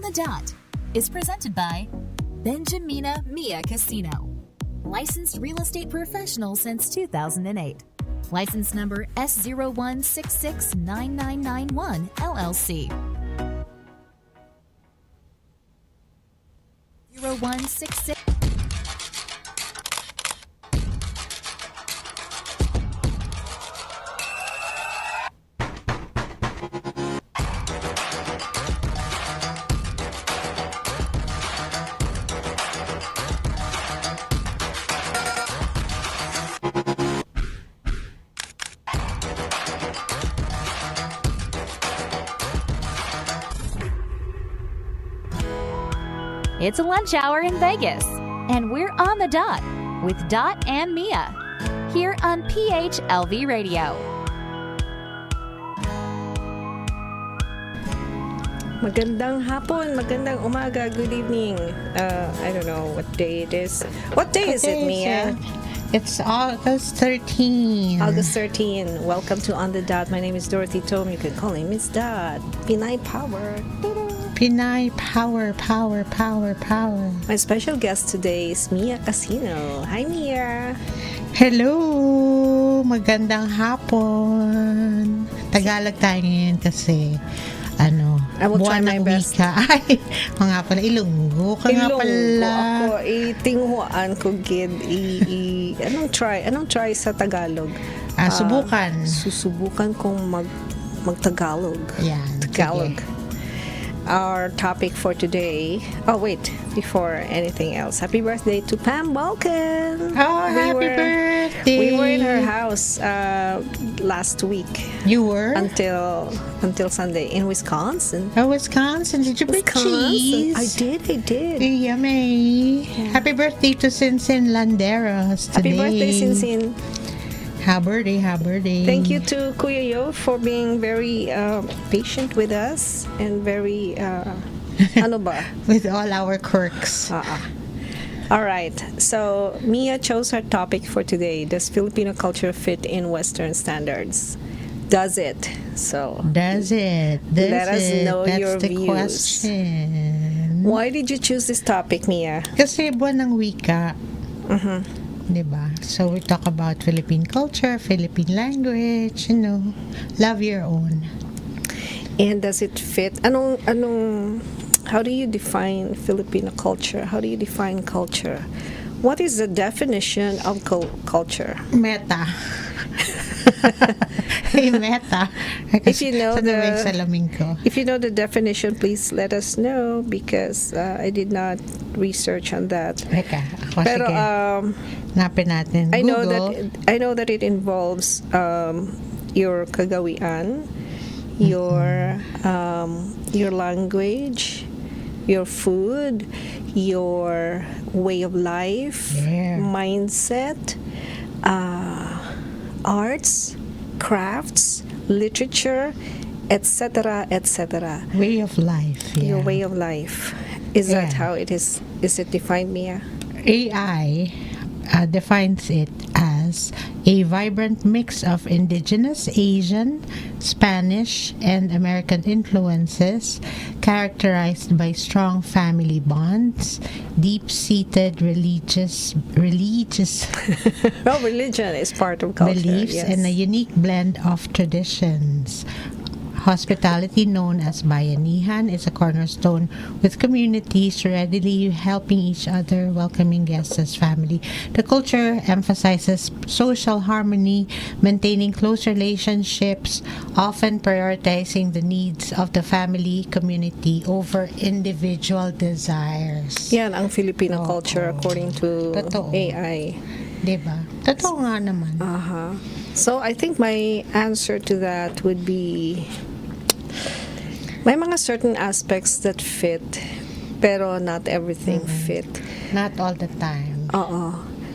the Dot is presented by Benjamina Mia Casino. Licensed real estate professional since 2008. License number S01669991 LLC. 0166. It's a lunch hour in Vegas, and we're on the dot with Dot and Mia here on PHLV Radio. Magandang hapon, magandang umaga, good evening. I don't know what day it is. What day is it, Mia? It's August 13. August 13. Welcome to On the Dot. My name is Dorothy Tom. You can call me Miss Dot. Pinay Power. Pinay Power. My special guest today is Mia Casino. Hi, Mia. Hello! Magandang hapon. Tagalog tayo ngayon kasi I will try buwan my ng best. wika. Ay, mga pala, Ilonggo ka nga pala. Ako, itinghuan ko, gid. Anong try sa Tagalog? Subukan. Susubukan kong mag-Tagalog. Yan, Tagalog. sige. Our topic for today. Oh, wait. Before anything else, happy birthday to Pam Balkan. Oh, happy birthday. We were in her house last week. You were? Until Sunday in Wisconsin. Oh, Wisconsin. Did you bring cheese? I did. Yummy. Yeah. Happy birthday to Sinsin Landeros today. Happy birthday, Sinsin. Happy birthday. Thank you to Kuya Yo for being very patient with us and very with all our quirks. All right. So Mia chose her topic for today. Does Filipino culture fit in Western standards? Does it? Let us know That's your the views. Question. Why did you choose this topic, Mia? Kasi buwan ng wika. Diba? So we talk about Philippine culture, Philippine language, love your own. And does it fit? How do you define Filipino culture? How do you define culture? What is the definition of culture? Meta. Hey, meta. If you know If you know the definition, please let us know because I did not research on that. Eka, Pero napin natin. I Google. know that it involves your kagawian, your language, your food, your way of life, mindset, arts, crafts, literature, etc., etc. Way of life. Your way of life. Is that how it is? Is it defined, Mia? AI defines it as a vibrant mix of indigenous, Asian, Spanish, and American influences characterized by strong family bonds, deep-seated religious Well, religion is part of culture, beliefs, yes. and a unique blend of traditions. Hospitality, known as bayanihan, is a cornerstone, with communities readily helping each other, welcoming guests as family. The culture emphasizes social harmony, maintaining close relationships, often prioritizing the needs of the family community over individual desires. Yan ang Filipino culture according to Totoo. AI. Diba? Totoo nga naman. So I think my answer to that would be may mga certain aspects that fit, pero not everything fit. Not all the time.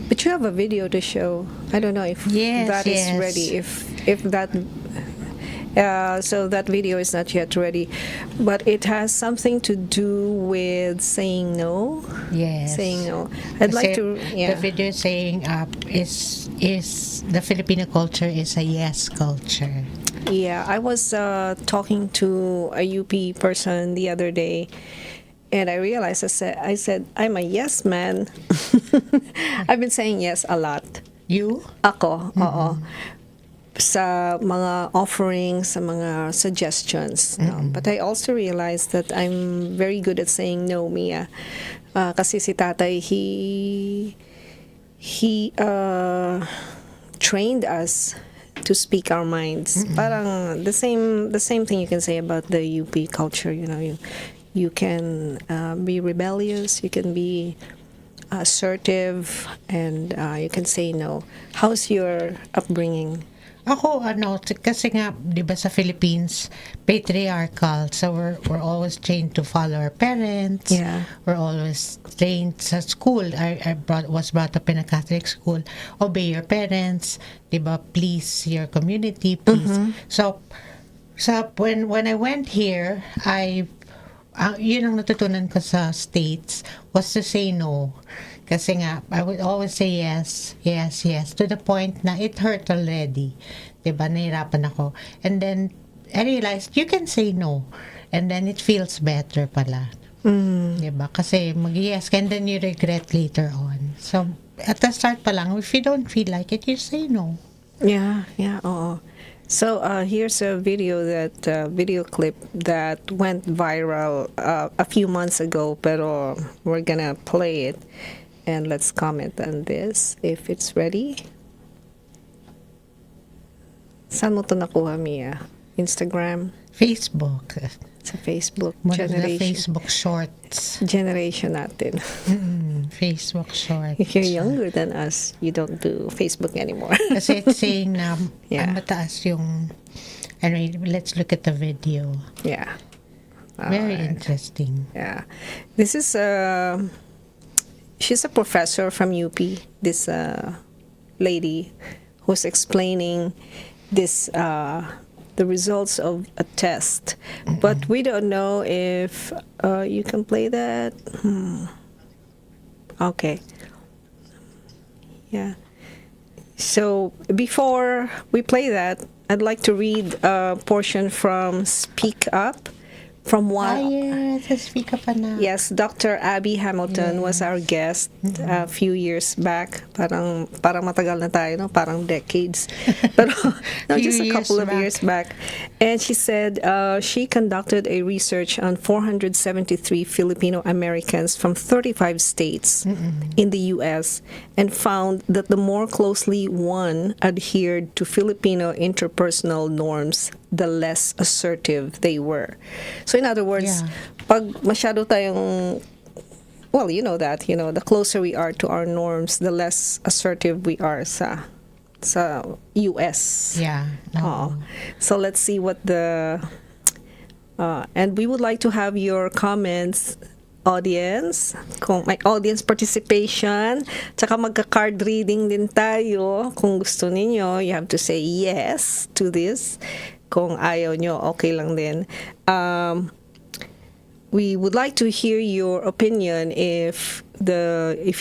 But you have a video to show. I don't know if that is ready. If that so that video is not yet ready, but it has something to do with saying no. Yes. Saying no. I'd like to. The video saying is the Filipino culture is a yes culture. Yeah, I was talking to a UP person the other day, And I realized, I said, I'm a yes man. I've been saying yes a lot. You? Ako, oo. Sa mga offerings, sa mga suggestions. No? But I also realized that I'm very good at saying no, Mia. Kasi si tatay, he trained us to speak our minds. Parang the same thing you can say about the UP culture. You can be rebellious, you can be assertive, and you can say no. How's your upbringing? Ako, kasi nga, di ba sa Philippines, patriarchal. So we're always trained to follow our parents. Yeah. We're always trained sa school. Was brought up in a Catholic school. Obey your parents. Di ba? Please your community. Please. So when I went here, yun ang natutunan ko sa States was to say no. Kasi nga, I would always say yes, yes, yes, to the point na it hurt already. Diba? Nahirapan ako. And then, I realized, you can say no. And then, it feels better pala. Diba? Kasi mag-yes ka and then you regret later on. So, at the start pa lang, if you don't feel like it, you say no. Yeah, oo. So, here's a video clip that went viral a few months ago, pero we're gonna play it. And let's comment on this if it's ready. Saan mo to nakuha, Mia? Instagram? Facebook. Sa Facebook. One of the Facebook shorts. Generation natin. Facebook shorts. If you're younger than us, you don't do Facebook anymore. Kasi it's saying na Yeah. ang mataas yung... Anyway, let's look at the video. Yeah. Very interesting. Yeah. This is she's a professor from UP, this lady who's explaining this the results of a test. But we don't know if you can play that. Okay. Yeah. So before we play that, I'd like to read a portion from Speak Up. From what? Yes, speak up na. Yes, Dr. Abby Hamilton was our guest a few years back. Parang matagal na tayo, no? Parang decades. Pero no, just a couple of years back. And she said she conducted a research on 473 Filipino Americans from 35 states in the U.S. and found that the more closely one adhered to Filipino interpersonal norms, the less assertive they were. So in other words, pag masyado tayong, well, you know that, the closer we are to our norms, the less assertive we are sa US. Yeah. No. So let's see what and we would like to have your comments, audience, kung may audience participation, tsaka magka-card reading din tayo. Kung gusto ninyo, you have to say yes to this. Kung ayaw nyo, okay lang din. We would like to hear your opinion if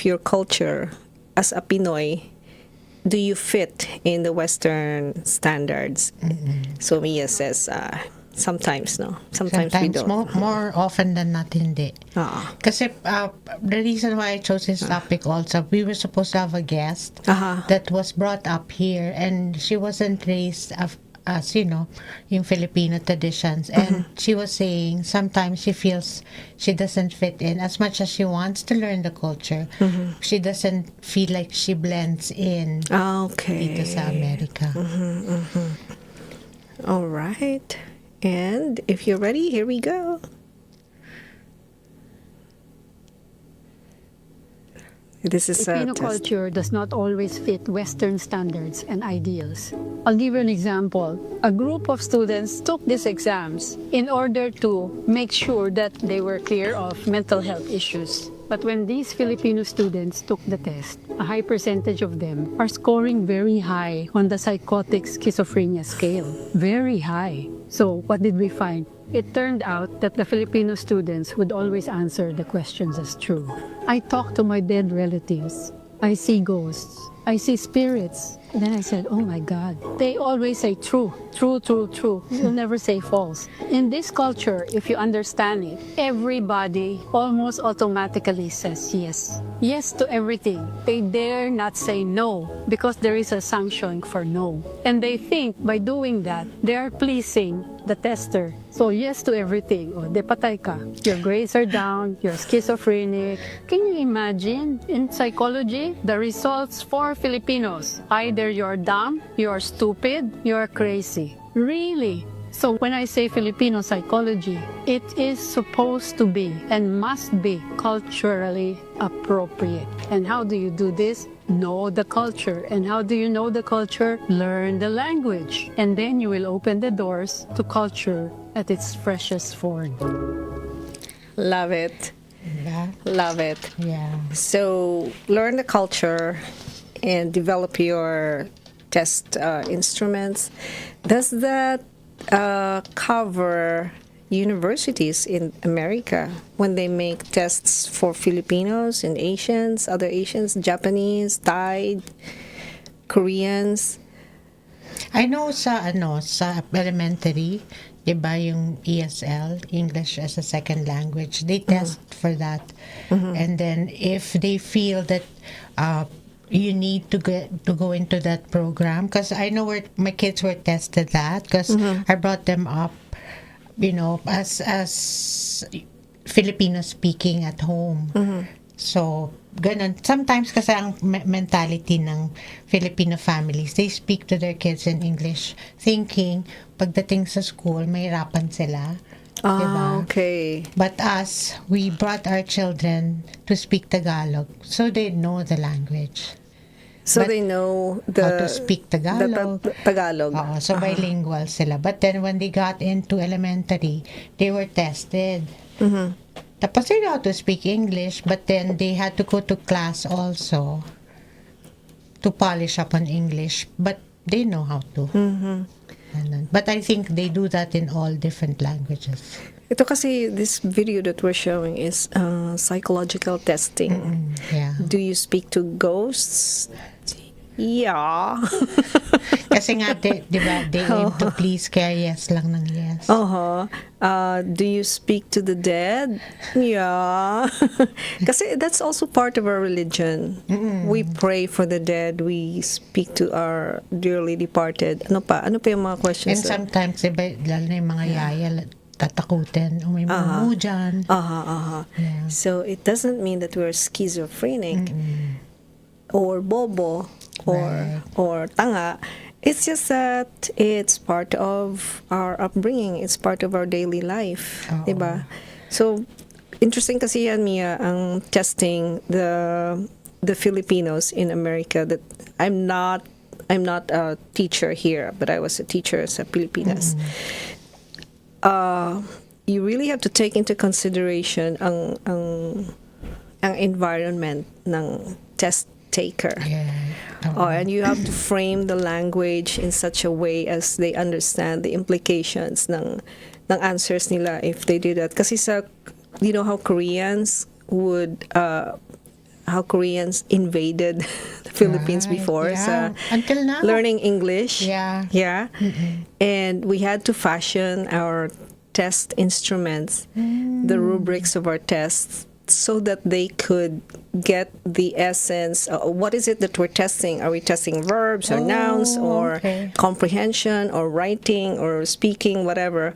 your culture as a Pinoy, do you fit in the Western standards? So Mia says, sometimes, no? Sometimes we don't. More often than not, hindi. Kasi the reason why I chose this topic also, we were supposed to have a guest that was brought up here and she wasn't raised as yung Filipino traditions, and she was saying sometimes she feels she doesn't fit in as much as she wants to learn the culture. She doesn't feel like she blends in dito sa America. All right, and if you're ready, here we go. This is Filipino culture does not always fit Western standards and ideals. I'll give you an example. A group of students took these exams in order to make sure that they were clear of mental health issues. But when these Filipino students took the test, a high percentage of them are scoring very high on the psychotic schizophrenia scale. Very high. So what did we find? It turned out that the Filipino students would always answer the questions as true. I talk to my dead relatives. I see ghosts. I see spirits. Then I said, oh my God. They always say true, true, true, true. You'll never say false. In this culture, if you understand it, everybody almost automatically says yes. Yes to everything. They dare not say no because there is a sanction for no. And they think by doing that, they are pleasing the tester. So yes to everything. O, de patay ka. Your grades are down, you're schizophrenic. Can you imagine in psychology, the results for Filipinos? Either you're dumb, you're stupid, you're crazy. Really? So when I say Filipino psychology, it is supposed to be and must be culturally appropriate. And how do you do this? Know the culture. And how do you know the culture? Learn the language. And then you will open the doors to culture at its freshest form. Love it. Yeah. Love it. Yeah. So learn the culture and develop your test instruments. Does that cover universities in America when they make tests for Filipinos and Asians, other Asians, Japanese, Thai, Koreans? I know sa elementary, 'di ba yung ESL, English as a second language, they test for that. And then if they feel that you need to go into that program, because I know where my kids were tested that, because I brought them up, as Filipino speaking at home. So ganun. Sometimes kasi ang mentality ng Filipino families, they speak to their kids in English, thinking pagdating sa school mahirapan sila. Diba? Okay. But us, we brought our children to speak Tagalog, so they know the language. So But they know how to speak Tagalog. Tagalog. Oo, so bilingual sila. But then when they got into elementary, they were tested. Tapos they know how to speak English, but then they had to go to class also to polish up on English. But they know how to. But I think they do that in all different languages. Ito kasi, this video that we're showing is psychological testing. Yeah. Do you speak to ghosts? Yeah. Kasi nga, di ba, they aim to please, kaya yes lang ng yes. Do you speak to the dead? Yeah. Kasi that's also part of our religion. We pray for the dead. We speak to our dearly departed. Ano pa? Ano pa yung mga questions? And sometimes, diba, lalo na yung mga yaya, tatakutin, o may mumu dyan. Yeah. So it doesn't mean that we're schizophrenic or bobo or tanga. It's just that it's part of our upbringing. It's part of our daily life, diba? So interesting kasi yan, Mia, ang testing the Filipinos in America. That I'm not a teacher here, but I was a teacher sa Pilipinas. You really have to take into consideration ang environment ng test taker. And you have to frame the language in such a way as they understand the implications ng answers nila if they do that. Kasi you know how Koreans invaded the Philippines before until now, learning English. And we had to fashion our test instruments, the rubrics of our tests, so that they could get the essence. What is it that we're testing? Are we testing verbs or nouns or comprehension or writing or speaking, whatever?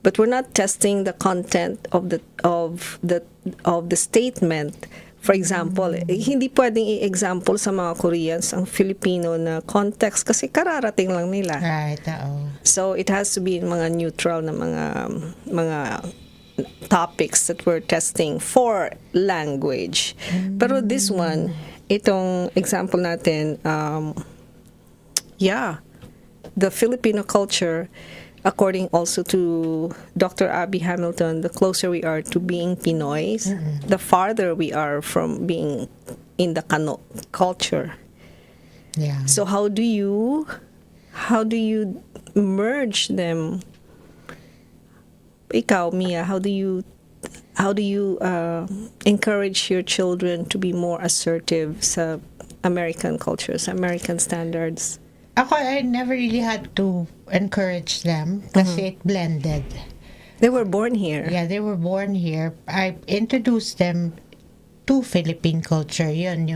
But we're not testing the content of the statement. For example, hindi pwedeng i-example sa mga Koreans ang Filipino na context kasi kararating lang nila. Right, So it has to be mga neutral na mga topics that we're testing for language. Pero this one, itong example natin, the Filipino culture, according also to Dr. Abby Hamilton, the closer we are to being Pinoys, the farther we are from being in the Kano culture. Yeah. So how do you merge them? Ikaw, Mia, how do you encourage your children to be more assertive sa American cultures, American standards? Ako, I never really had to encourage them kasi it blended. They were born here. Yeah, they were born here. I introduced them to Philippine culture. Yun,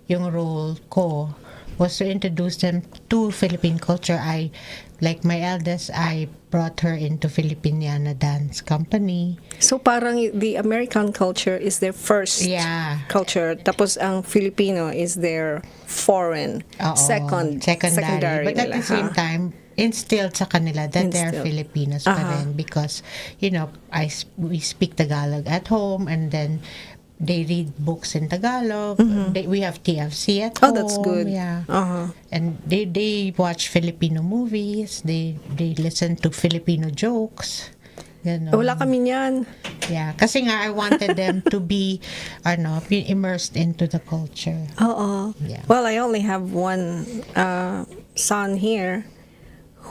yung role ko was to introduce them to Philippine culture. Like my eldest, I brought her into Filipiniana dance company. So parang the American culture is their first culture, tapos ang Filipino is their foreign, secondary. But at the same time, instilled sa kanila that they're Filipinos pa rin because, we speak Tagalog at home, and then they read books in Tagalog. We have TFC at home. Oh, that's good. Yeah. And they watch Filipino movies. They listen to Filipino jokes. Wala kami niyan. Yeah, kasi nga I wanted them to be immersed into the culture. Yeah. Well, I only have one son here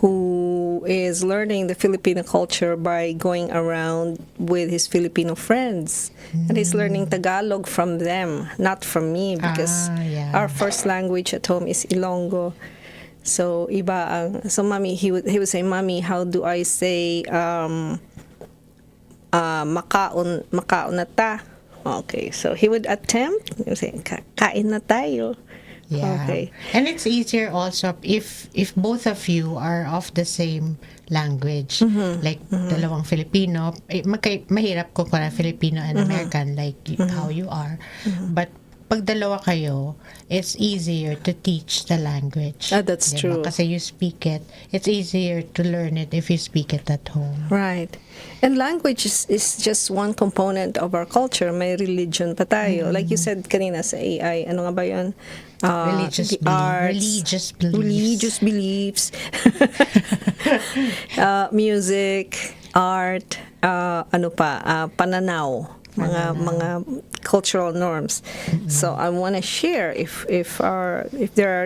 who is learning the Filipino culture by going around with his Filipino friends. And he's learning Tagalog from them, not from me, because our first language at home is Ilonggo. So, mommy, he would say, Mommy, how do I say makaon na ta? Okay, so he would attempt, he would say, kain na tayo. Yeah. Okay. And it's easier also if both of you are of the same language. Like dalawang Filipino, mahirap ko para Filipino and American like how you are. But pag dalawa kayo, it's easier to teach the language. That's true. Kasi you speak it. It's easier to learn it if you speak it at home. Right. And language is just one component of our culture. May religion pa tayo. Like you said kanina sa AI, ano nga ba yun? Religious beliefs. Music, art, pananaw. Mga cultural norms. So I want to share if there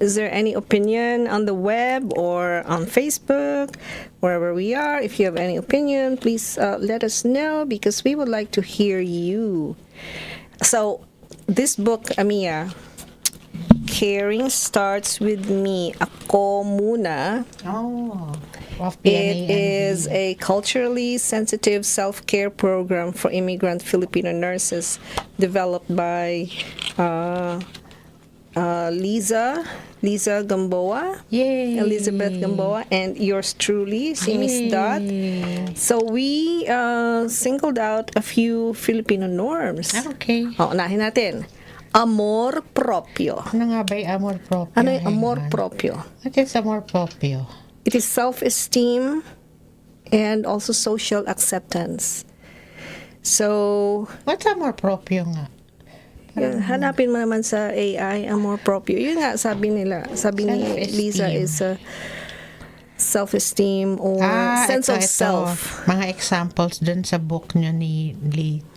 is there any opinion on the web or on Facebook, wherever we are. If you have any opinion, please let us know because we would like to hear you. So this book, Amia, Caring Starts With Me. Ako muna. It is a culturally sensitive self-care program for immigrant Filipino nurses developed by Liza Gamboa. Yay! Elizabeth Gamboa, and yours truly, si Miss Dot. So we singled out a few Filipino norms. Okay. Unahin natin. Amor propio. Ano nga ba yung amor propio? Ano yung amor propio? What is amor propio? It is self-esteem and also social acceptance. So, what's amor propio nga? Hanapin mo naman sa AI, amor propio. Yun nga, sabi ni Lisa is self-esteem or sense of self. Mga examples dun sa book nyo ni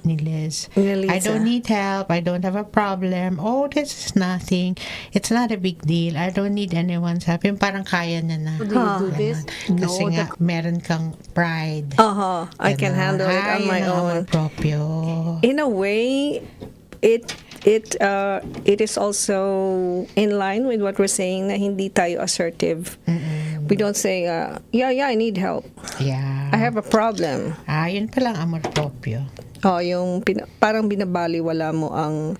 Liz. I don't need help. I don't have a problem. Oh, this is nothing. It's not a big deal. I don't need anyone's help. Yung parang kaya niya na. Do you do this? Kasi nga, meron kang pride. I can handle it on my own. Proprio. In a way, it is also in line with what we're saying na hindi tayo assertive. We don't say, I need help. Yeah. I have a problem. Yun palang amor propio. Yung parang binabaliwala mo ang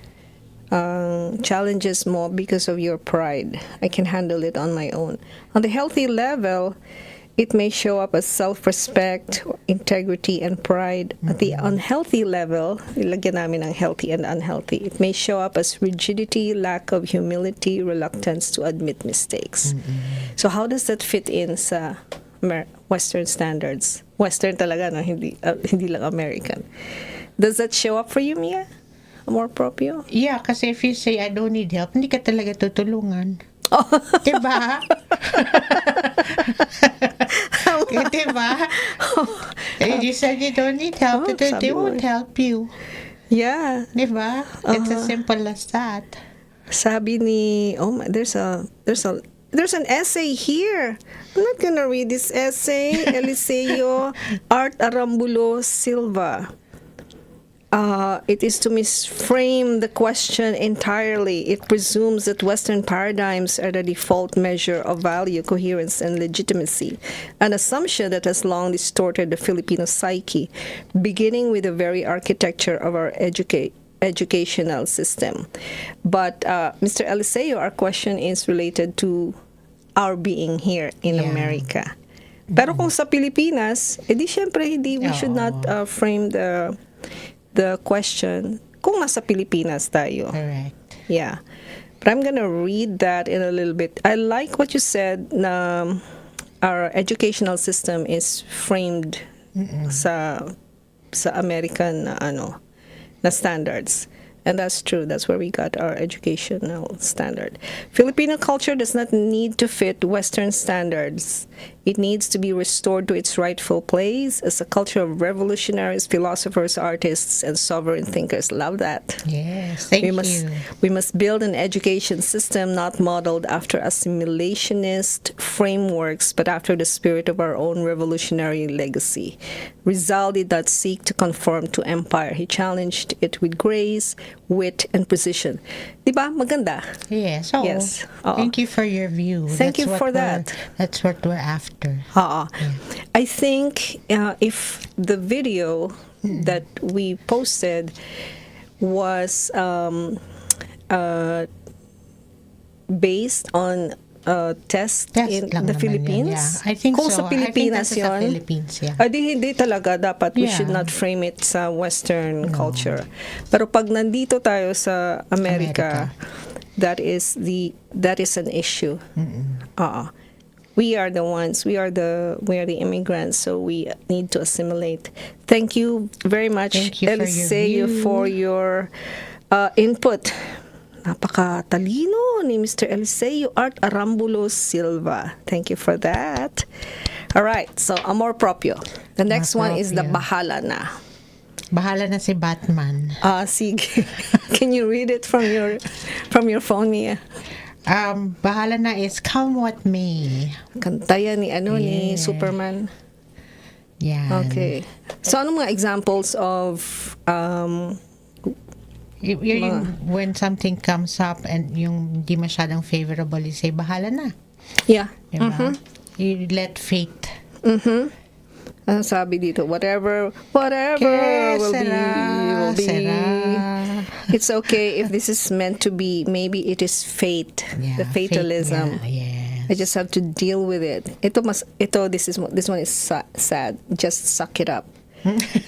challenges mo because of your pride. I can handle it on my own. On the healthy level, it may show up as self-respect, integrity, and pride. At the unhealthy level, ilagyan namin ang healthy and unhealthy. It may show up as rigidity, lack of humility, reluctance to admit mistakes. So how does that fit in sa Western standards? Western talaga, no? Hindi lang American. Does that show up for you, Mia? Amor propio? Yeah, kasi if you say, I don't need help, hindi ka talaga tutulungan. Diba? Diba? You said you don't need help, they won't help you. Yeah. Diba? It's as simple as that. Sabi ni, there's an essay here. I'm not gonna read this essay. Eliseo Art Arambulo Silva. It is to misframe the question entirely. It presumes that Western paradigms are the default measure of value, coherence, and legitimacy, an assumption that has long distorted the Filipino psyche, beginning with the very architecture of our educational system. But, Mr. Eliseo, our question is related to our being here in America. Pero kung sa Pilipinas, edi syempre we should not frame the question kung nasa Pilipinas tayo. Correct. Yeah. But I'm gonna read that in a little bit. I like what you said na our educational system is framed sa American na standards. And that's true. That's where we got our educational standard. Filipino culture does not need to fit Western standards. It needs to be restored to its rightful place as a culture of revolutionaries, philosophers, artists, and sovereign thinkers. Love that. Yes, thank you. We must build an education system not modeled after assimilationist frameworks, but after the spirit of our own revolutionary legacy. Rizal did not seek to conform to empire. He challenged it with grace, wit, and precision. Diba? Maganda. Yes. Yes. Thank you for your view. Thank you for that. That's what we're after. I think if the video that we posted was based on test in the Philippines. I think kung so. sa Pilipinas I think yun, sa Philippines, hindi talaga dapat we should not frame it sa Western culture. Pero pag nandito tayo sa America. that is an issue. We are the ones. We are the immigrants. So we need to assimilate. Thank you very much, Eliseo, for your input. Napaka-talino ni Mr. Eliseo Art Arambulo Silva. Thank you for that. All right. So amor propio. The next one is the bahala na. Bahala na si Batman. Sige. Can you read it from your phone, Mia? Bahala na is Come What May. Kanta yan ni Superman. Yeah. Okay. So, ano mga examples of when something comes up and yung di masyadong favorable, you say, bahala na. Yeah. Diba? You let fate. Ano sabi dito? Whatever will be. It's okay if this is meant to be. Maybe it is fate. The fatalism. I just have to deal with it. This one is sad. Just suck it up.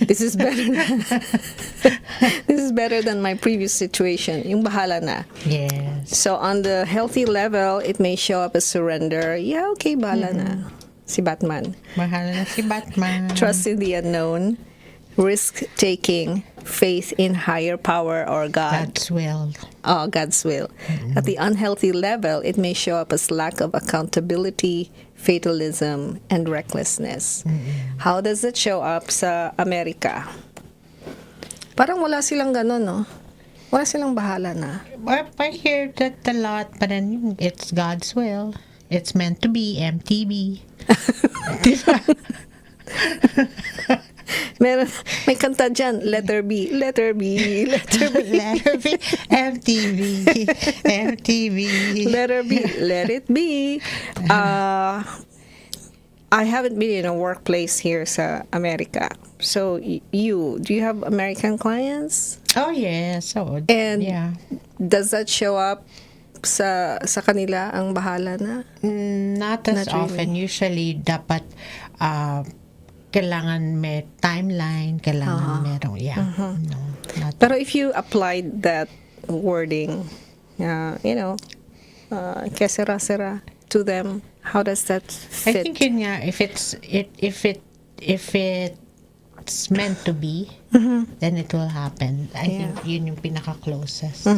This is better than my previous situation. Yung bahala na. Yes. So on the healthy level, it may show up as surrender. Yeah, okay, bahala na. Si Batman. Bahala na si Batman. Trust in the unknown, risk-taking, faith in higher power or God. God's will. God's will. At the unhealthy level, it may show up as lack of accountability, fatalism, and recklessness. How does it show up sa Amerika? Parang wala silang ganun, no? Wala silang bahala na. I hear that a lot, but then it's God's will. It's meant to be MTV. Diba? May kanta dyan, letter B, letter B, letter B. Letter B, MTV, MTV. Letter B, let it be. I haven't been in a workplace here sa America. So, do you have American clients? Oh, yes. So, and does that show up sa kanila ang bahala na? Not as often. Really. Usually, dapat kailangan may timeline, kailangan merong, no. Pero if you applied that wording, kesera-sera to them, how does that fit? I think yun nga, if it's meant to be, then it will happen. I think yun yung pinaka-closest.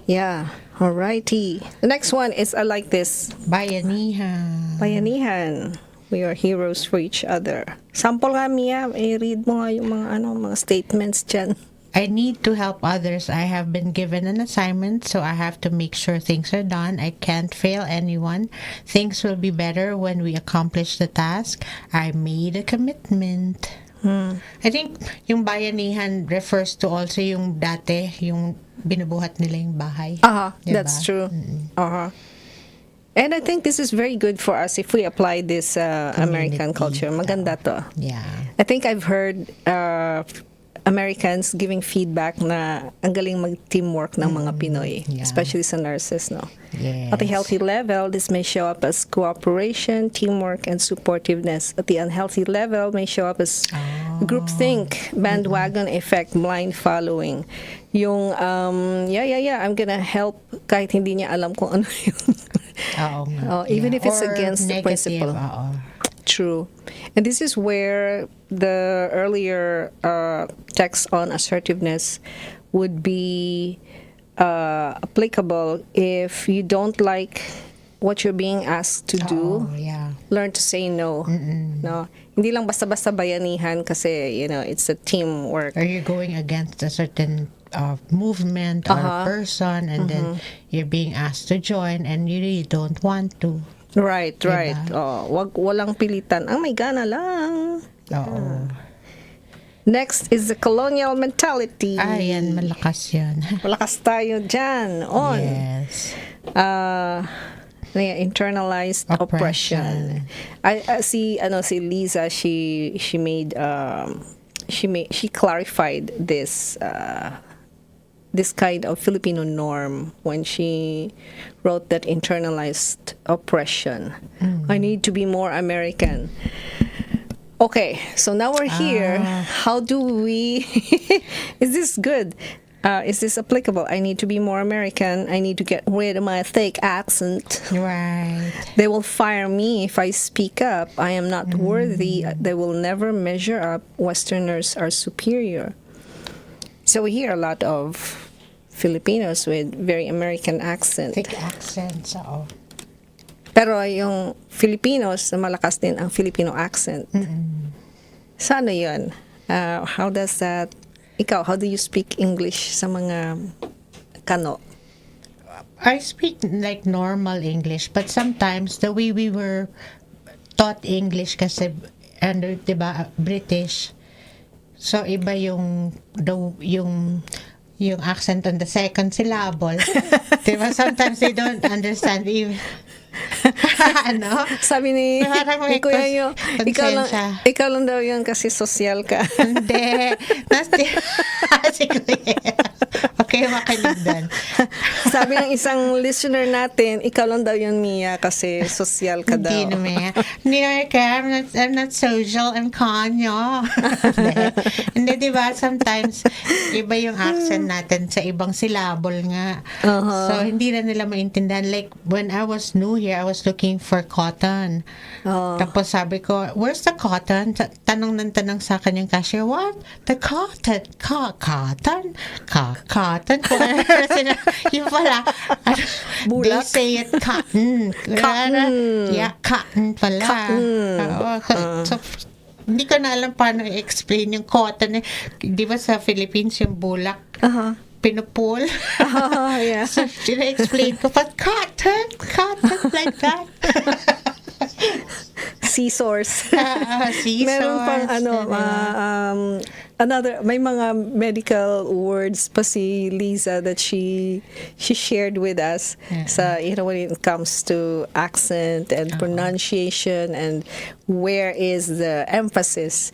Yeah. Alrighty. The next one is, I like this. Bayanihan. Bayanihan. We are heroes for each other. Sample nga, Mia. I-read mo nga yung mga statements dyan. I need to help others. I have been given an assignment, so I have to make sure things are done. I can't fail anyone. Things will be better when we accomplish the task. I made a commitment. I think yung bayanihan refers to also yung dati, yung binubuhat nila yung bahay. Diba? That's true. And I think this is very good for us if we apply this American culture. Maganda to. Yeah. I think I've heard Americans giving feedback na ang galing mag-teamwork ng mga Pinoy, especially sa nurses, no? Yes. At a healthy level, this may show up as cooperation, teamwork, and supportiveness. At the unhealthy level, may show up as groupthink, bandwagon effect, blind following. Yung, I'm gonna help kahit hindi niya alam kung ano yun. Even if it's Or against the negative, principle. True. And this is where the earlier text on assertiveness would be applicable if you don't like what you're being asked to do. Learn to say no. No, hindi lang basta-basta bayanihan kasi it's a teamwork. Or you're going against a certain movement or person, and then you're being asked to join, and you really don't want to. Right. Walang pilitan. Ang may gana lang. Next is the colonial mentality. Yan, malakas yan. Malakas tayo dyan. On. Yes. Internalized oppression. Si Liza, she clarified this kind of Filipino norm when she wrote that internalized oppression. I need to be more American. Okay, so now we're here. How do we... Is this good? Is this applicable? I need to be more American. I need to get rid of my thick accent. Right. They will fire me if I speak up. I am not worthy. They will never measure up. Westerners are superior. So we hear a lot of Filipinos with very American accent. Thick accents, Pero yung Filipinos, malakas din ang Filipino accent. So ano yun? How does that... Ikaw, how do you speak English sa mga kano? I speak like normal English, but sometimes the way we were taught English kasi under, diba, British. So iba yung accent on the second syllable. Diba? Sometimes they don't understand even. Ano? Sabi ni Kuya yung, ikaw lang daw yun kasi sosyal ka. Hindi. Si Kuya. Okay, makinig doon. Sabi ng isang listener natin, ikaw lang daw yun, Mia, kasi sosyal ka daw. Hindi naman. Hindi naman, I'm not social, I'm kanyo. Hindi, diba? Sometimes, iba yung accent natin sa ibang syllable nga. So, hindi na nila maintindihan. Like, when I was new here, I was looking for cotton. Tapos sabi ko, where's the cotton? Tanong sa akin yung cashier, what? The cotton? Cotton? Cotton? Yung pala, they say it cotton. Cotton. Yeah, cotton pala. So, hindi ko na alam paano i-explain yung cotton. Di ba sa Philippines yung bulak? Pinupul. Yeah. So, explain ko, but cotton like that. Scissors. Scissors. Meron pang may mga medical words pa si Lisa that she shared with us sa when it comes to accent and pronunciation and where is the emphasis,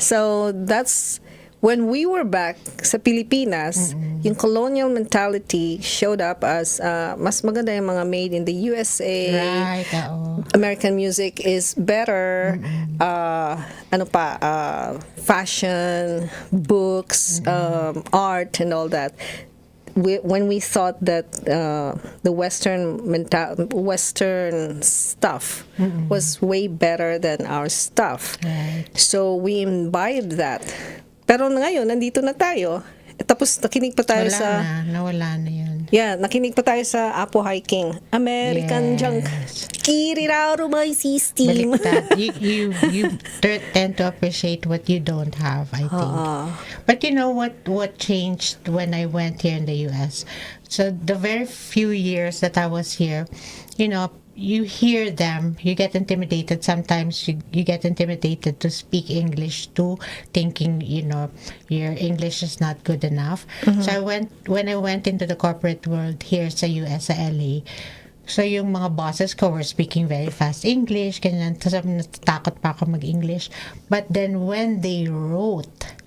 So that's when we were back sa Pilipinas, yung colonial mentality showed up as mas maganda yung mga made in the USA. Right, American music is better. Fashion, books, art, and all that. When we thought that the Western stuff was way better than our stuff, so we imbibed that. Pero ngayon, nandito na tayo. Tapos nakinig pa tayo nawala na yun. Yeah, nakinig pa tayo sa Apo Hiking. American junk. Get it out of my system. Baliktad. You tend to appreciate what you don't have, I think. But you know what changed when I went here in the US? So the very few years that I was here, you hear them, you get intimidated. Sometimes you get intimidated to speak English too, thinking, your English is not good enough. So when I went into the corporate world here sa US, sa LA, so yung mga bosses ko were speaking very fast English, ganyan. Tapos natatakot pa ako mag-English. But then when they wrote,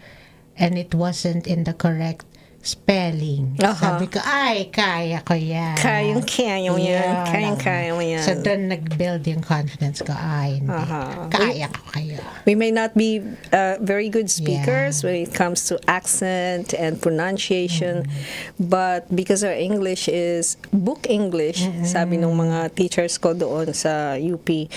and it wasn't in the correct spelling. Sabi ko, ay, kaya ko yan. Kaya mo yan. Kaya mo yan. So, doon nag-build yung confidence ko. Ay, hindi. Kaya ko kayo. We may not be very good speakers when it comes to accent and pronunciation, but because our English is book English, sabi ng mga teachers ko doon sa UP,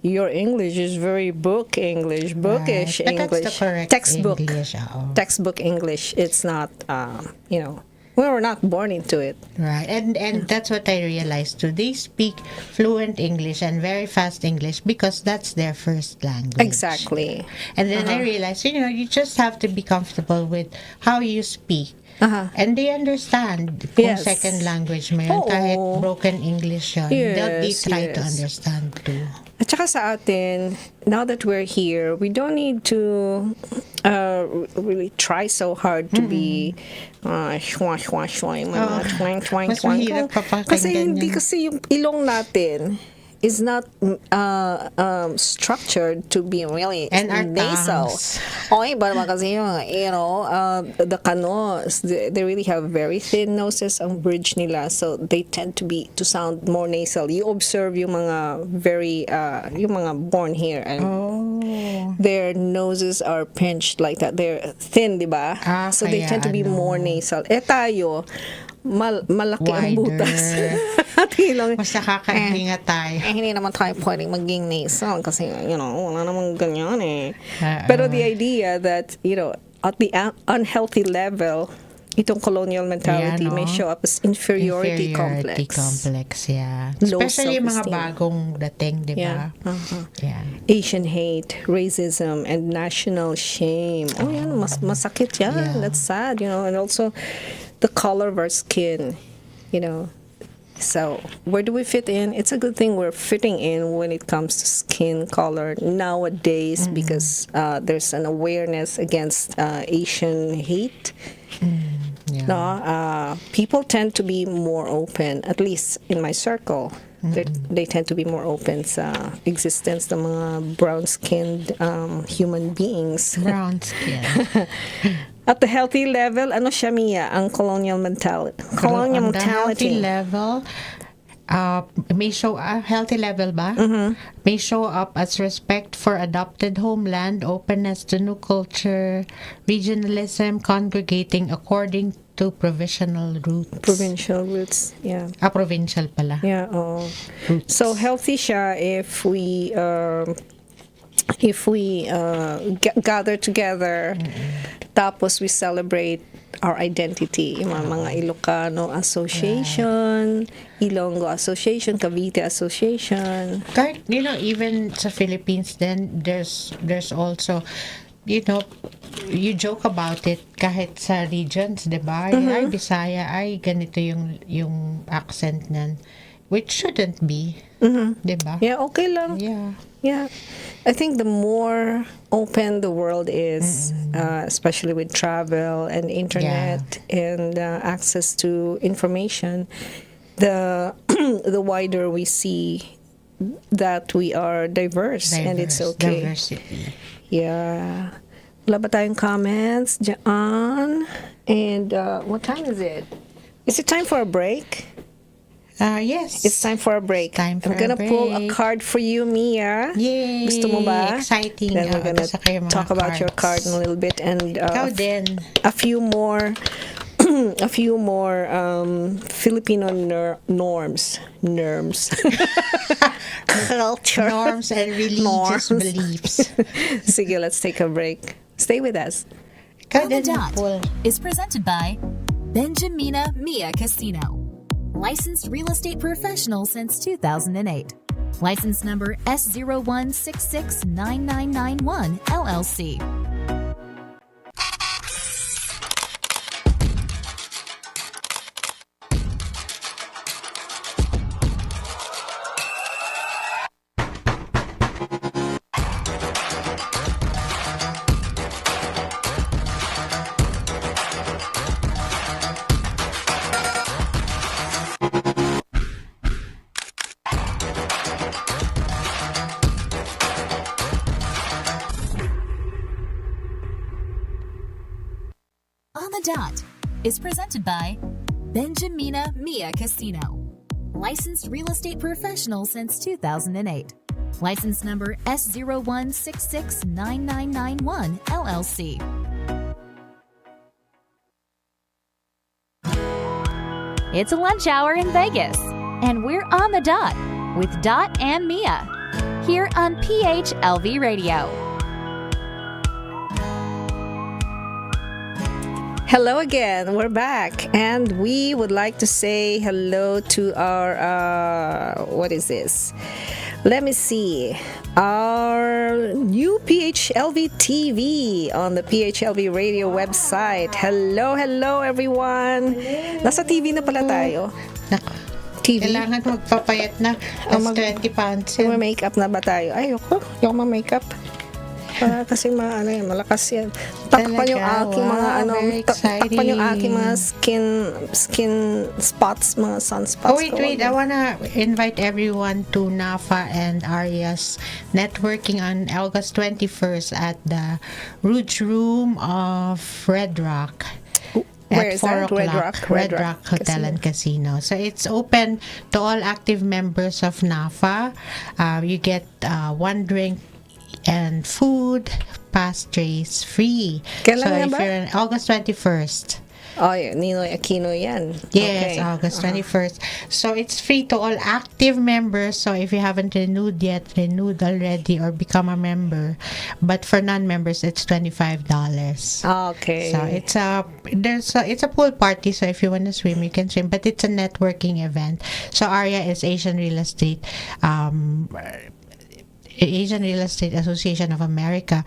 your English is very book English, bookish But English. That's the correct Textbook. English. Textbook English. It's not, we were not born into it. Right. And that's what I realized too. They speak fluent English and very fast English because that's their first language. Exactly. And then I realized, you just have to be comfortable with how you speak. And they understand kung second language mo yun, kahit broken English yun. They try to understand too. At saka sa atin, now that we're here, we don't need to really try so hard to be Mas mahirap kasi hindi yan. kasi yung ilong natin is not structured to be really and our nasal. tongues. Okay, but kasi the Kanos, they really have very thin noses ang bridge nila, so they tend to sound more nasal. You observe yung mga yung mga born here and their noses are pinched like that. They're thin, di ba? So they tend to be more nasal. Tayo, malaki ang butas. Mas nakakahinga tayo. Hindi naman tayo pwedeng maging nasal kasi, wala namang ganyan eh. Pero the idea that, at the unhealthy level, itong colonial mentality may show up as inferiority complex. Yeah. Low Especially yung mga self-esteem. bagong dating, di ba? Yeah. Asian hate, racism, and national shame. Yan, masakit yan. Yeah. That's sad, and also the color of our skin, So, where do we fit in? It's a good thing we're fitting in when it comes to skin color nowadays because there's an awareness against Asian hate. People tend to be more open, at least in my circle. They tend to be more open sa existence ng mga brown-skinned human beings. Brown skin. At the healthy level, ano siya, Mia, ang colonial mentality? On the healthy level, may show healthy level ba? May show up as respect for adopted homeland, openness to new culture, regionalism, congregating according to provincial roots. Provincial roots, yeah. Provincial pala. Yeah, Roots. So healthy siya if we gather together, tapos we celebrate our identity. Yung mga Ilocano Association, Ilonggo Association, Cavite Association. Kahit, even sa Philippines then there's also, you joke about it kahit sa regions, diba? Ay, Bisaya, ay, ganito yung accent nan. Which shouldn't be. Diba? Yeah, okay lang. Yeah. I think the more open the world is, especially with travel and internet and access to information, the wider we see that we are diverse and it's okay. Diversity. Yeah. Wala ba tayong comments dyan? And what time is it? Is it time for a break? Yes. It's time for a break. Time for I'm gonna a break. pull a card for you, Mia. Yay! Gusto mo ba? Exciting. Then we're gonna Gusto ko yung mga talk about your card cards. in a little bit and Ikaw din. a few more Filipino norms. Culture. Norms and religious beliefs. Sige, let's take a break. Stay with us. On the Dot is presented by Benjamina Mia Casino. Licensed real estate professional since 2008. License number S01669991 LLC. the Dot is presented by Benjamina Mia Casino. Licensed real estate professional since 2008. License number S01669991 LLC. It's a lunch hour in Vegas, and we're on the Dot with Dot and Mia here on PHLV Radio. Hello again, we're back, and we would like to say hello to our, what is this? Let me see, our new PHLV TV on the PHLV Radio website. Hello everyone! Nasa TV na pala tayo. TV. Kailangan magpapayat na. As 20 pounds yan. Mag-makeup na ba tayo? Ayoko ma-makeup. Kasi malakas yan. Takpan yung aking mga takpan yung aking mga skin spots, mga sunspots. Oh, wait. I wanna invite everyone to NAFA and Aria's networking on August 21st at the Rouge Room of Red Rock. Where at is that? Red Rock Hotel and Casino. So it's open to all active members of NAFA. You get one drink and food, pastries free. Kailan so nga if ba? you're on August 21st. Oh, Ninoy Aquino yan. Yes, Okay. August 21st. So it's free to all active members. So if you haven't renewed already or become a member. But for non-members, it's $25. Okay. So it's a pool party. So if you want to swim, you can swim. But it's a networking event. So Aria is Asian Real Estate Association of America.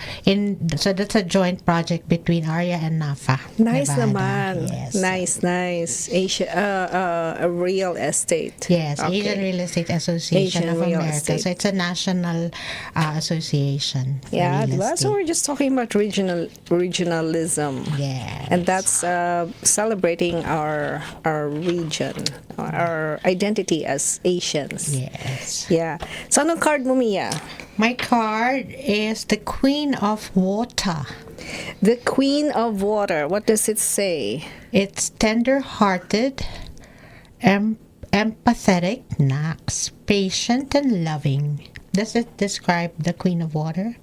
So that's a joint project between ARIA and NAFA. Nice Nevada. naman. Yes. Nice. Asia, real estate. Yes, Okay. Asian Real Estate Association Asian of Real America. Estate. So it's a national association. For Yeah, real diba? estate. So we're just talking about regionalism. Yes. And that's celebrating our region, our identity as Asians. Yes. Yeah. So anong card mo, Mia? My card is the Queen of Water. The Queen of Water. What does it say? It's tender-hearted, empathetic, patient, and loving. Does it describe the Queen of Water?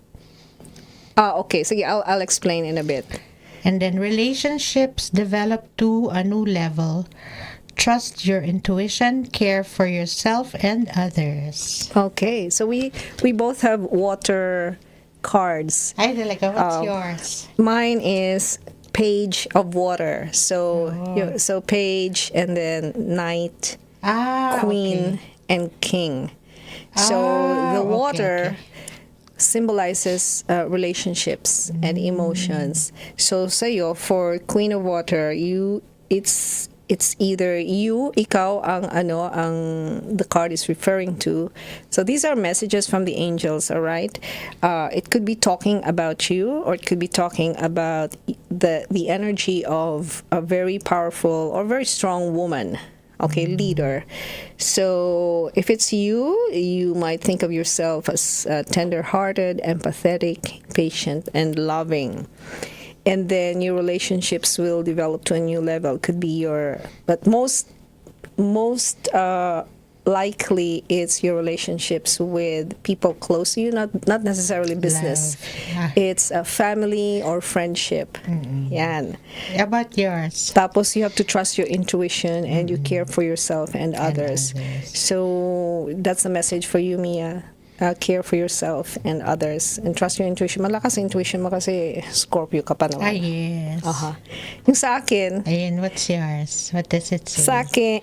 Okay. So yeah, I'll explain in a bit. And then relationships develop to a new level. Trust your intuition, care for yourself and others. Okay. So we both have water cards. Ay, talaga, what's yours? Mine is Page of Water. So so Page and then Knight, Queen, and King. So the water symbolizes relationships and emotions. So sa'yo, for Queen of Water, it's either ikaw ang the card is referring to. So these are messages from the angels, all right? It could be talking about you, or it could be talking about the energy of a very powerful or very strong woman. Okay, leader. So if it's you might think of yourself as tender-hearted, empathetic, patient, and loving. And then your relationships will develop to a new level. Could be but most likely it's your relationships with people close to you, not necessarily business. It's a family or friendship. Yan. How about yours? Tapos you have to trust your intuition and you care for yourself and others. So that's a message for you, Mia. Care for yourself and others and trust your intuition. Malakas ang intuition mo kasi Scorpio ka pa naman. Yes. Yung sa akin, Ayun, what's yours? What does it say? sa akin,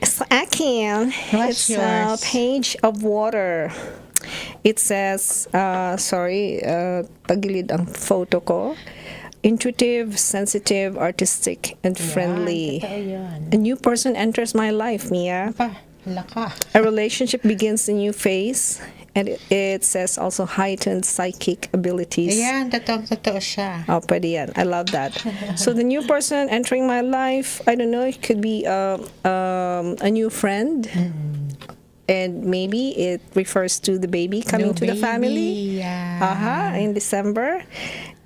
What's it's yours? Page of Water. It says, tagilid ang photo ko. Intuitive, sensitive, artistic, and friendly. Totoo yun. A new person enters my life, Mia. Laka. A relationship begins a new phase. And it says also heightened psychic abilities. Ayan, totoo siya. Oh, pwede yan. I love that. So the new person entering my life, I don't know, it could be a new friend. And maybe it refers to the baby coming to the family. Yeah. In December.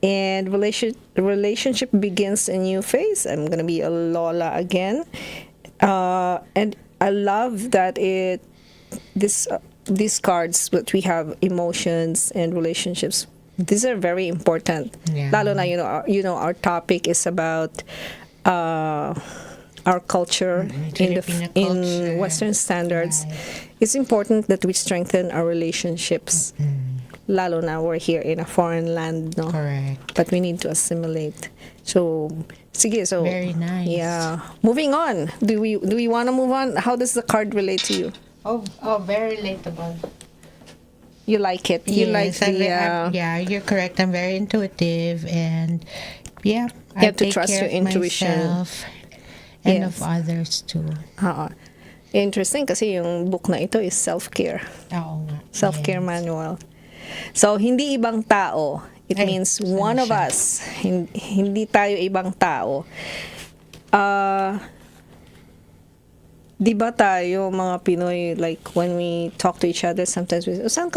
And relationship begins a new phase. I'm gonna be a Lola again, and I love that these cards that we have, emotions and relationships. These are very important. Yeah. Lalo na our topic is about our culture Filipino culture. in Western standards. Right. It's important that we strengthen our relationships. Lalo na we're here in a foreign land, no? Correct. But we need to assimilate. So, sige, so Very nice. yeah. Moving on. Do we want to move on? How does the card relate to you? Oh, very relatable. You like it. You like Yes, the yeah, you're correct. I'm very intuitive, and yeah, You I have to take trust care your of intuition. myself and Yes. of others too. Interesting kasi yung book na ito is self-care. Oo nga. Self-care Yes. manual. So, hindi ibang tao. It Ay, means saan one of siya? us. Hindi tayo ibang tao. Di ba tayo, mga Pinoy, like, when we talk to each other, sometimes we say, saan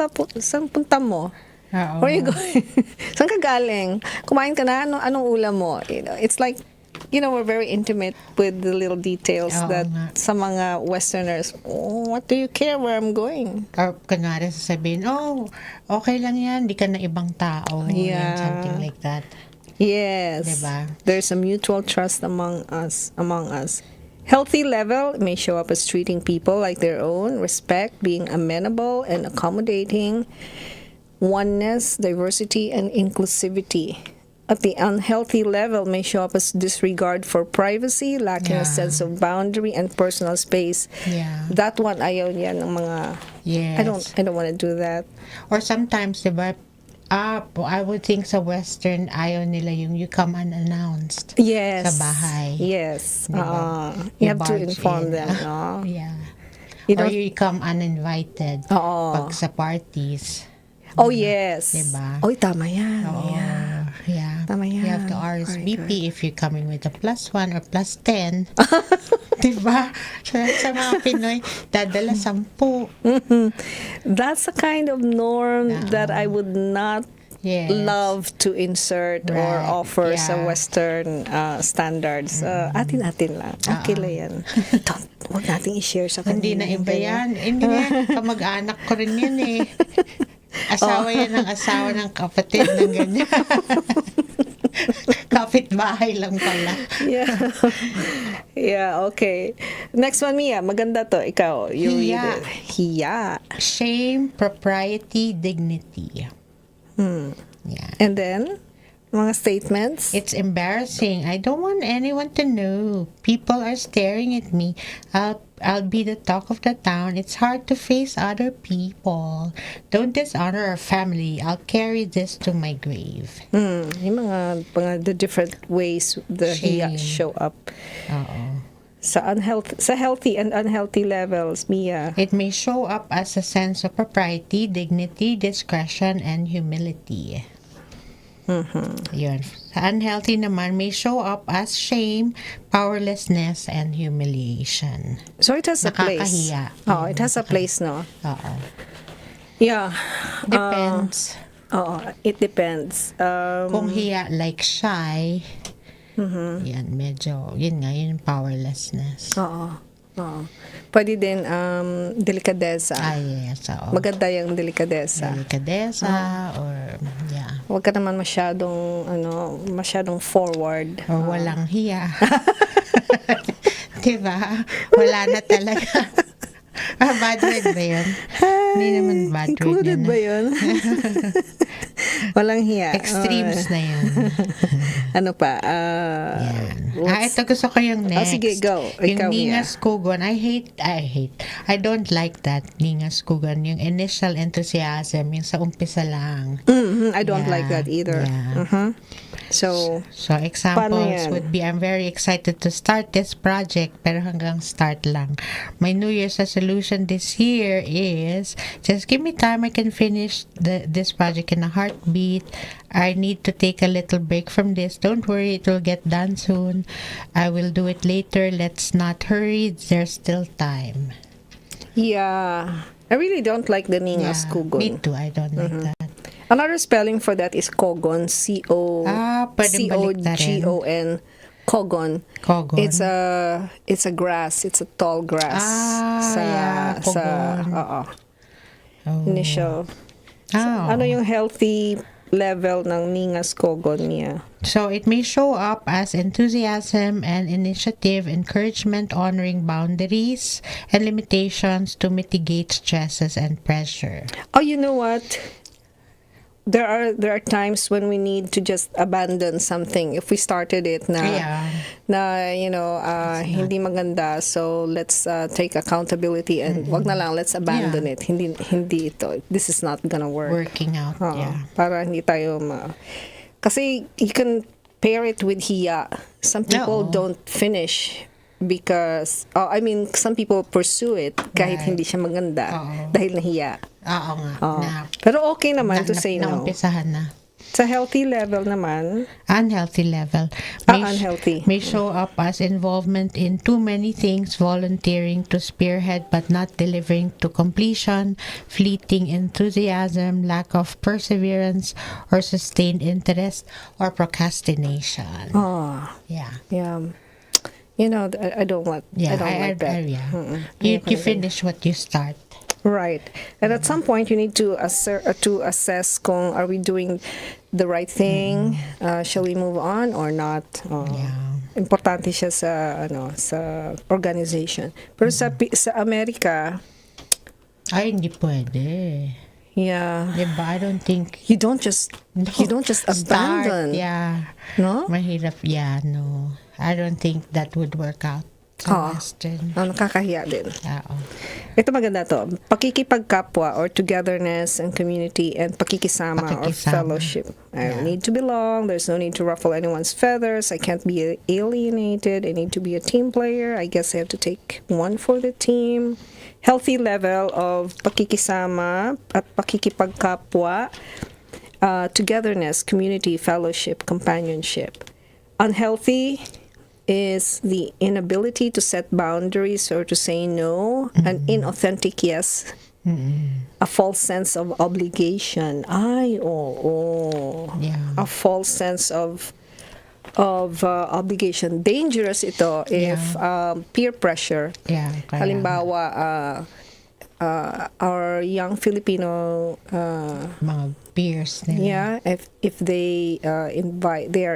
punta mo? Oo. Where are you going? Saan ka galing? Kumain ka na? Anong ulam mo? It's like, we're very intimate with the little details Oo that nga. sa mga Westerners, what do you care where I'm going? Or kunwari sasabihin, okay lang yan, di ka na ibang tao. Yeah. Yan, something like that. Yes. Diba? There's a mutual trust among us. Healthy level may show up as treating people like their own, respect, being amenable and accommodating, oneness, diversity, and inclusivity. At the unhealthy level may show up as disregard for privacy, lacking a Yeah. sense of boundary and personal space. Yeah. That one, ayaw niya ng mga, Yes. I don't want to do that. Or sometimes, diba, I would think sa Western, ayaw nila yung you come unannounced. Yes. Sa bahay. Yes. Diba? You have to barge inform in. them, no? Yeah. You Or don't- you come uninvited Oo. pag sa parties. Oh, yes. Diba? Oy, tama yan. Oo. Yeah. Yeah. Tama You have to yan. RSVP Very if you're coming with a +1 or +10. Diba? Sa mga Pinoy, dadala 10. That's the kind of norm that I would not Yes. love to insert or Right. offer sa Yeah. Western standards. Atin-atin lang. Okay lang yan. Huwag natin i-share sa kanila. Hindi na iba yan. Hindi nga, kamag-anak ko rin yan eh. Asawa yan ng asawa ng kapatid ng ganyan. Kapit-bahay lang pala. Yeah. Yeah, okay. Next one, Mia. Maganda to. Ikaw. You read Hiya. it. Hiya. Shame, propriety, dignity. Yeah. And then, mga statements. It's embarrassing. I don't want anyone to know. People are staring at me. I'll be the talk of the town. It's hard to face other people. Don't dishonor our family. I'll carry this to my grave. Yung mga the different ways the hiya Shame. show up. Oo. Sa healthy and unhealthy levels, Mia. It may show up as a sense of propriety, dignity, discretion, and humility. Yun. Sa unhealthy naman, may show up as shame, powerlessness, and humiliation. So it has a place. Nakakahiya. Oh, it has a place, no? Oo. Yeah. Depends. It depends. Kung hiya like shy, yan, medyo, yun nga, yun yung powerlessness. Oo. Pwede din delikadesa. Yes, oo. Maganda yung delikadesa. Delikadesa, or, yeah. Huwag ka naman masyadong forward. Or walang hiya. Diba? Wala na talaga. Bad word ba yun? Hindi naman bad word Included yun. ba yun? Walang hiya. Extremes na yun. Ano pa? Yan. what's- Ito gusto ko yung next. sige, go. Yung Ikaw, Ningas Kugon. I don't like that, Ningas Kugon. Yung initial enthusiasm, yung sa umpisa lang. I don't like that either. Yeah. So, So, Paano examples yan? would be, I'm very excited to start this project, pero hanggang start lang. My New Year's resolution this year is, just give me time, I can finish this project in a heartbeat. I need to take a little break from this. Don't worry, it will get done soon. I will do it later. Let's not hurry. There's still time. yeah. I really don't like the Ningas Kugon. Me too. I don't like that. Another spelling for that is Kogon. Pwedeng baliktarin. C-O-G-O-N. Kogon. Kogon. It's a grass. It's a tall grass. Kogon. Initial. Ano yung healthy level ng Ningas Kogon niya? So it may show up as enthusiasm and initiative, encouragement, honoring boundaries and limitations to mitigate stresses and pressure. Oh, you know what? There are times when we need to just abandon something if we started it na hindi maganda, so let's take accountability and wag na lang, let's abandon it. Hindi ito, this is not gonna working out. Para hindi tayo kasi you can pair it with hiya. Some people don't finish because some people pursue it kahit hindi siya maganda dahil nahiya. Oo nga. Pero okay naman to say no. Naumpisahan na. Sa healthy level naman. Unhealthy level. Unhealthy. May show up as involvement in too many things, volunteering to spearhead but not delivering to completion, fleeting enthusiasm, lack of perseverance or sustained interest, or procrastination. Yeah. I don't like that. You finish what you start. Right. And at some point, you need to assess kung are we doing the right thing? Shall we move on or not? Importante siya sa organization. Pero sa Amerika, hindi pwede. Yeah. Diba? I don't think you don't just abandon. No? Mahirap. No. I don't think that would work out. Nakakahiya din. Ito maganda to. Pakikipagkapwa or togetherness and community and pakikisama or fellowship. I need to belong. There's no need to ruffle anyone's feathers. I can't be alienated. I need to be a team player. I guess I have to take one for the team. Healthy level of pakikisama at pakikipagkapwa, togetherness, community, fellowship, companionship. Unhealthy is the inability to set boundaries or to say no, an inauthentic yes, a false sense of obligation. A false sense of obligation. Dangerous ito if peer pressure. Halimbawa, our young Filipino mga peers nila. If they are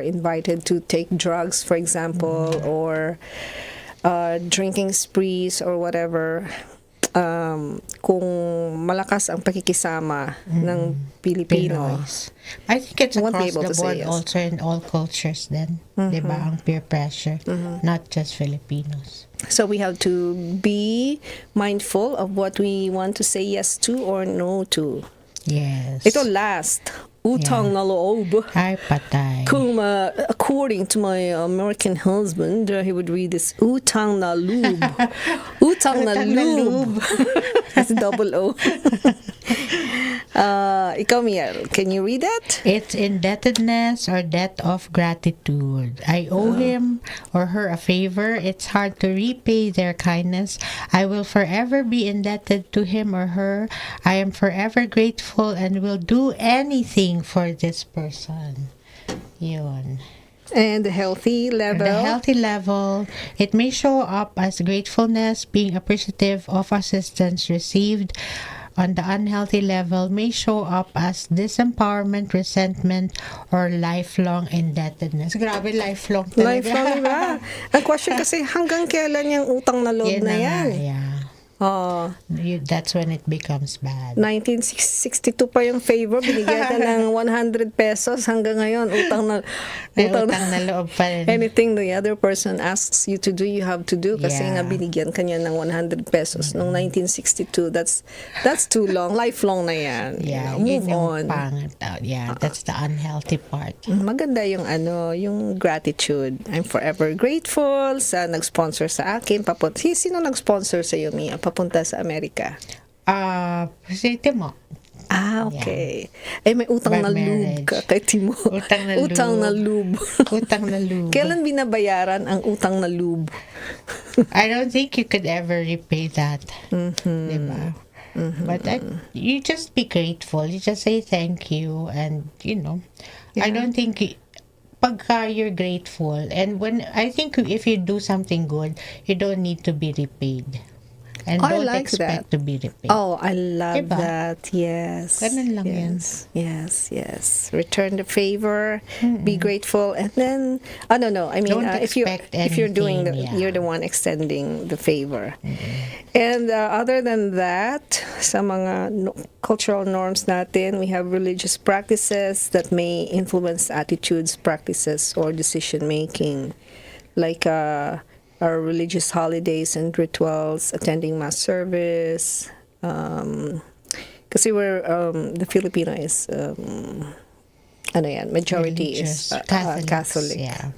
invited to take drugs, for example, or drinking sprees or whatever, kung malakas ang pakikisama ng Pilipinos, I think it's across the board also in all cultures then, diba, ang peer pressure, not just Filipinos. So we have to be mindful of what we want to say yes to or no to. Yes. Ito last, utang na loob. Ay, patay. Kung, according to my American husband, he would read this, utang na loob. Utang na loob. That's double O. Ikaw, Miel, can you read that? It's indebtedness or debt of gratitude. I owe him or her a favor. It's hard to repay their kindness. I will forever be indebted to him or her. I am forever grateful and will do anything for this person. Yun. And the healthy level? The healthy level, it may show up as gratefulness, being appreciative of assistance received. On the unhealthy level, may show up as disempowerment, resentment, or lifelong indebtedness. Grabe, lifelong talaga. Lifelong, diba? Ang question kasi, hanggang kailan yung utang na loob na yan? That's when it becomes bad. 1962 pa yung favor, binigyan ka ng 100 pesos hanggang ngayon, utang na loob pa rin. Anything the other person asks you to do, you have to do kasi nga binigyan ka niya ng 100 pesos noong 1962. That's too long. Lifelong na yan. Move on. Pangit out. That's the unhealthy part. Maganda yung yung gratitude. I'm forever grateful sa nag-sponsor sa akin. Sino nag-sponsor sa iyo, Mia? Papunta sa Amerika? Si Timo. Okay. May utang na loob ka kay Timo. Utang na loob. Kailan binabayaran ang utang na loob? I don't think you could ever repay that. Diba? But you just be grateful. You just say thank you, and I don't think pagka you're grateful, and when I think if you do something good, you don't need to be repaid. And I don't like expect that. to be repaid. Oh, I love Diba? that. Yes. Ganun lang yan. Yes. Return the favor, be grateful, and then I don't know. I mean, Don't if you're doing anything, you're the one extending the favor. And other than that, sa mga cultural norms natin, we have religious practices that may influence attitudes, practices, or decision making, like our religious holidays and rituals, attending mass service. Kasi the Filipino is, majority Religious, is Catholics, Catholic. yeah.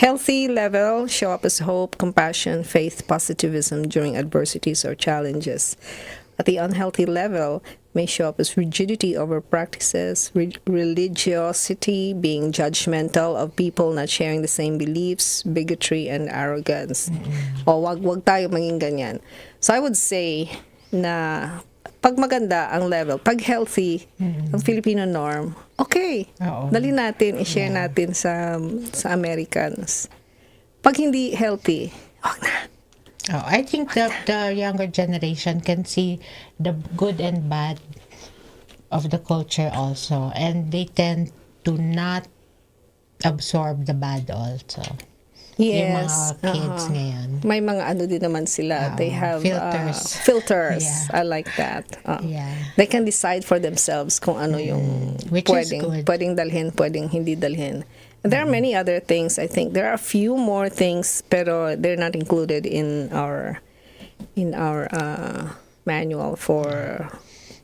Healthy level, show up as hope, compassion, faith, positivism during adversities or challenges. At the unhealthy level, may show up as rigidity over practices, religiosity, being judgmental of people not sharing the same beliefs, bigotry, and arrogance. O wag tayo maging ganyan. So I would say na pag maganda ang level, pag healthy ang Filipino norm, okay. Oo. Dali natin, i-share natin sa Americans. Pag hindi healthy, wag na. Oh, I think that the younger generation can see the good and bad of the culture also, and they tend to not absorb the bad also. Yung mga kids ngayon. May mga ano din naman sila. They have filters. Filters. Yeah. I like that. Yeah. They can decide for themselves kung ano yung Which is good. pwedeng dalhin, pwedeng hindi dalhin. And there are many other things, I think. There are a few more things, pero they're not included in our manual for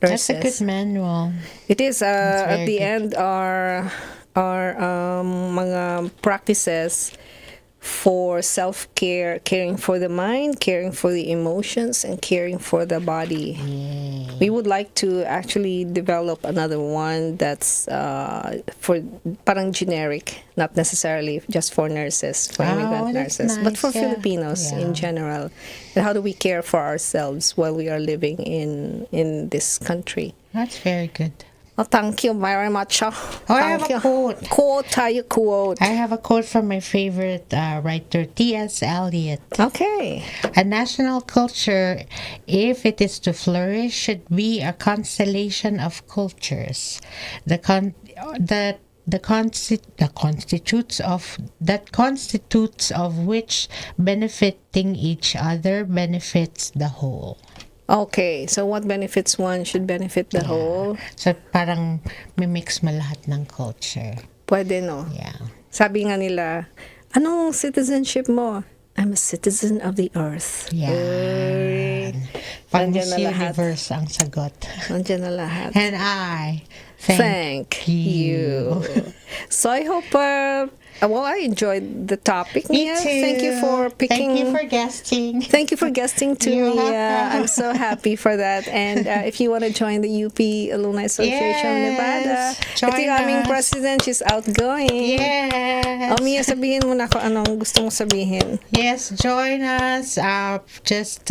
nurses. That's a good manual. It is at the good. end are mga practices for self-care, caring for the mind, caring for the emotions, and caring for the body. Yay. We would like to actually develop another one that's for parang generic, not necessarily just for nurses, for immigrant that's nurses, but nice, for yeah. Filipinos Yeah. in general. And how do we care for ourselves while we are living in this country? That's very good. Oh, thank you very much. I have a quote. Quote. I have a quote from my favorite writer, T.S. Eliot. Okay. A national culture, if it is to flourish, should be a constellation of cultures. That constitutes of which benefiting each other benefits the whole. Okay, so what benefits one should benefit the whole. So parang mimix mo lahat ng culture. Pwede, no? Yeah. Sabi nga nila, anong citizenship mo? I'm a citizen of the earth. Yeah. Pag Nandiyan Miss na lahat. Universe ang sagot. Nandiyan na lahat. And I Thank you. So I hope, I enjoyed the topic. Me Mia. too. Thank you for picking. Thank you for guesting. Thank you for guesting too, You're Mia. welcome. I'm so happy for that. And if you want to join the UP Alumni Association of Nevada, join ito yung aming us. president. She's outgoing. Yes. Oh, Mia, sabihin mo na kung anong gusto mo sabihin. Yes, join us. Just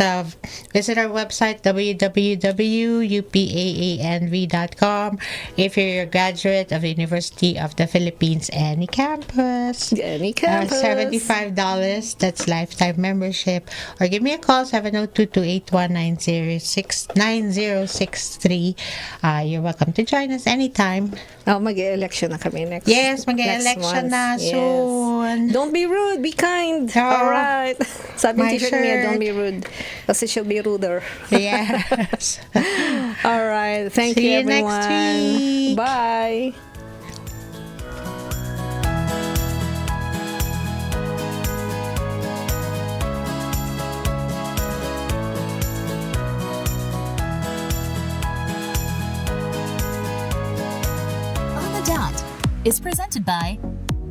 visit our website, www.upaanv.com. If you're a graduate of the University of the Philippines, any campus. Any campus. $75. That's lifetime membership. Or give me a call, 702-281-9063. You're welcome to join us anytime. Oh, mag-election na kami next. Yes, next mag-election na month. Yes. soon. Don't be rude, be kind. Oh, All right. Sabi my ni T-shirt Mia, shirt. don't be rude. Kasi she'll be ruder. Yes. All right. Thank See you, you next everyone. week. Bye. On the Dot is presented by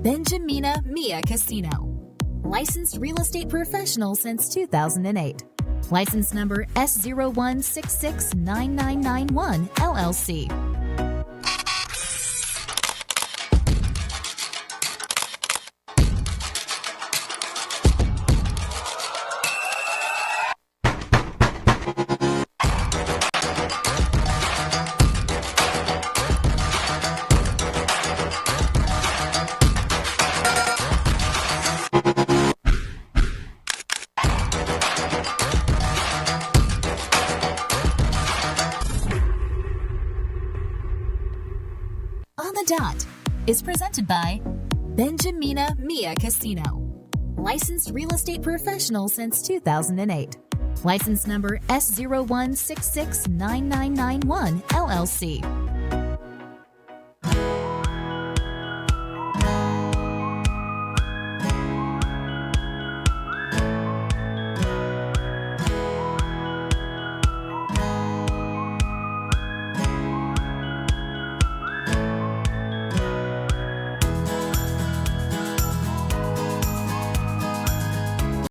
Benjamina Mia Casino. Licensed real estate professional since 2008. License number S01669991 LLC. On the Dot is presented by Benjamina Mia Casino, licensed real estate professional since 2008. License number S01669991 LLC.